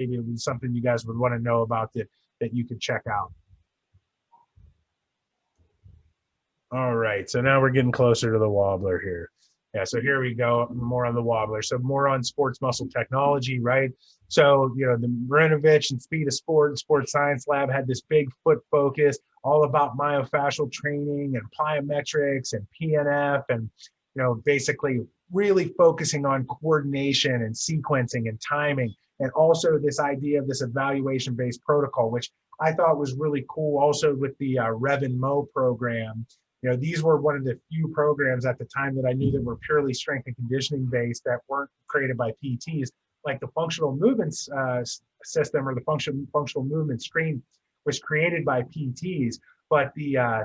maybe it was something you guys would want to know about that you could check out. All right, so now we're getting closer to the wobbler here. Yeah, so here we go, more on the wobbler. So more on sports muscle technology, right? So, you know, the Marinovich and Speed of Sport and Sports Science Lab had this big foot focus, all about myofascial training and plyometrics and PNF and, you know, basically really focusing on coordination and sequencing and timing. And also this idea of this evaluation-based protocol, which I thought was really cool also with the Rev and Mo program. You know, these were one of the few programs at the time that I knew that were purely strength and conditioning based that weren't created by PTs. Like the functional movements system or the functional movement screen was created by PTs, but the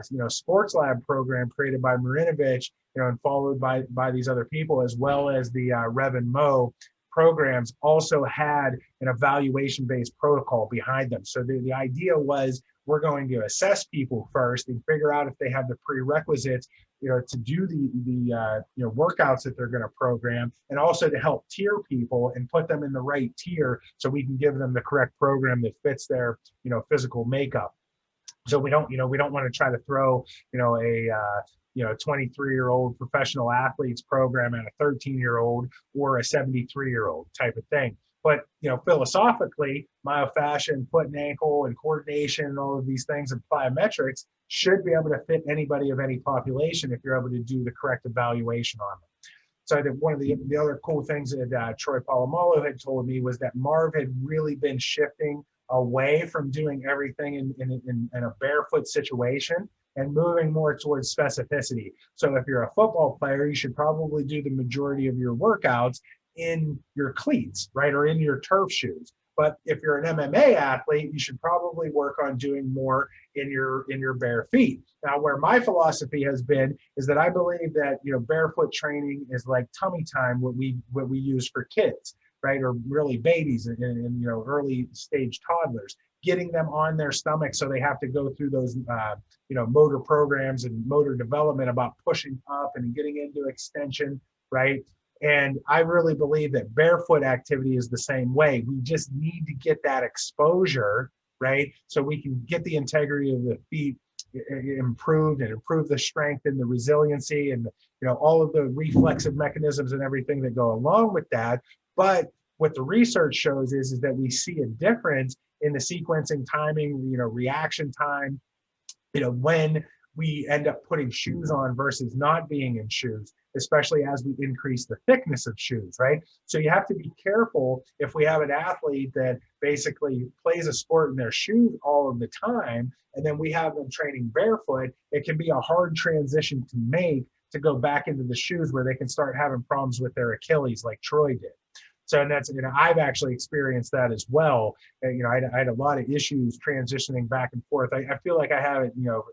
you know, sports lab program created by Marinovich, you know, and followed by these other people, as well as the Rev and Mo programs, also had an evaluation-based protocol behind them. So the idea was, we're going to assess people first and figure out if they have the prerequisites, you know, to do the you know, workouts that they're going to program, and also to help tier people and put them in the right tier so we can give them the correct program that fits their, you know, physical makeup. So we don't, you know, we don't want to try to throw, you know, a you know, 23-year-old professional athletes program at a 13-year-old or a 73-year-old type of thing. But, you know, philosophically, myofascia and foot and ankle and coordination and all of these things and plyometrics should be able to fit anybody of any population if you're able to do the correct evaluation on them. So I think one of the other cool things that Troy Polamalu had told me was that Marv had really been shifting away from doing everything in a barefoot situation and moving more towards specificity. So if you're a football player, you should probably do the majority of your workouts in your cleats, right, or in your turf shoes. But if you're an MMA athlete, you should probably work on doing more in your bare feet. Now, where my philosophy has been is that I believe that, you know, barefoot training is like tummy time, what we use for kids, right, or really babies and you know, early stage toddlers, getting them on their stomach so they have to go through those you know, motor programs and motor development about pushing up and getting into extension, right? And I really believe that barefoot activity is the same way. We just need to get that exposure, right? So we can get the integrity of the feet improved and improve the strength and the resiliency and, you know, all of the reflexive mechanisms and everything that go along with that. But what the research shows is that we see a difference in the sequencing timing, you know, reaction time, you know, when we end up putting shoes on versus not being in shoes, especially as we increase the thickness of shoes, right? So you have to be careful if we have an athlete that basically plays a sport in their shoes all of the time, and then we have them training barefoot, it can be a hard transition to make to go back into the shoes where they can start having problems with their Achilles like Troy did. So, and that's, you know, I've actually experienced that as well. You know, I had a lot of issues transitioning back and forth. I feel like I have it, you know,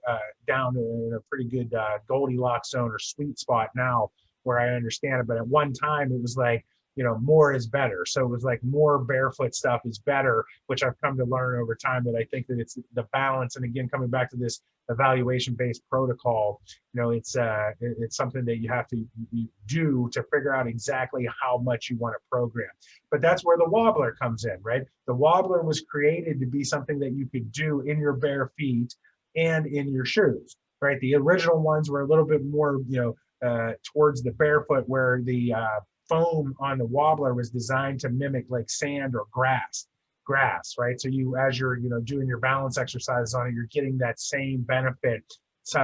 down in a pretty good Goldilocks zone or sweet spot now where I understand it. But at one time it was like, you know, more is better. So it was like more barefoot stuff is better, which I've come to learn over time, that I think that it's the balance. And again, coming back to this evaluation-based protocol, you know, it's something that you have to do to figure out exactly how much you want to program. But that's where the wobbler comes in, right? The wobbler was created to be something that you could do in your bare feet and in your shoes, right? The original ones were a little bit more, you know, towards the barefoot, where the foam on the wobbler was designed to mimic like sand or grass, right? So you, as you're, you know, doing your balance exercises on it, you're getting that same benefit,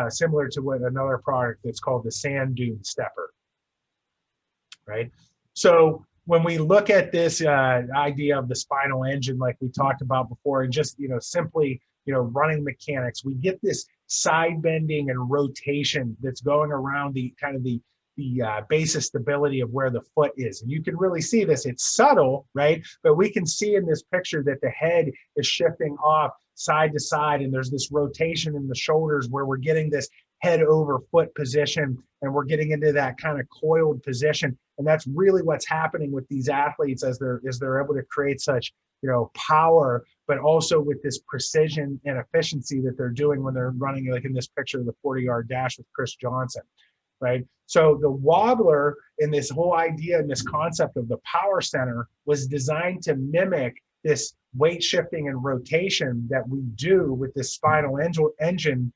similar to what another product that's called the sand dune stepper, right? So when we look at this idea of the spinal engine, like we talked about before, and just, you know, simply, you know, running mechanics, we get this side bending and rotation that's going around the kind of the base of stability of where the foot is. And you can really see this. It's subtle, right? But we can see in this picture that the head is shifting off side to side, and there's this rotation in the shoulders where we're getting this head over foot position, and we're getting into that kind of coiled position. And that's really what's happening with these athletes as they're able to create such, you know, power, but also with this precision and efficiency that they're doing when they're running, like in this picture, the 40-yard dash with Chris Johnson. Right? So the wobbler, in this whole idea and this concept of the power center, was designed to mimic this weight shifting and rotation that we do with this spinal engine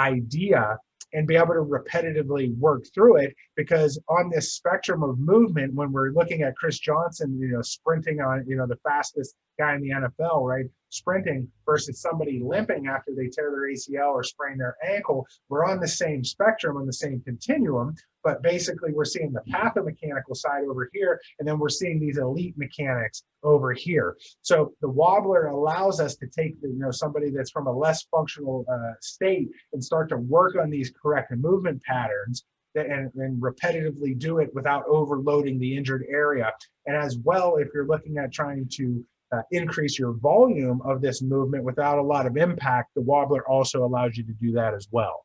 idea, and be able to repetitively work through it. Because on this spectrum of movement, when we're looking at Chris Johnson, sprinting on, the fastest guy in the NFL, right? Sprinting versus somebody limping after they tear their ACL or sprain their ankle, we're on the same spectrum, on the same continuum, but basically we're seeing the pathomechanical side over here, and then we're seeing these elite mechanics over here. So the wobbler allows us to take somebody that's from a less functional state and start to work on these correct movement patterns and repetitively do it without overloading the injured area. And as well, if you're looking at trying to increase your volume of this movement without a lot of impact, the wobbler also allows you to do that as well.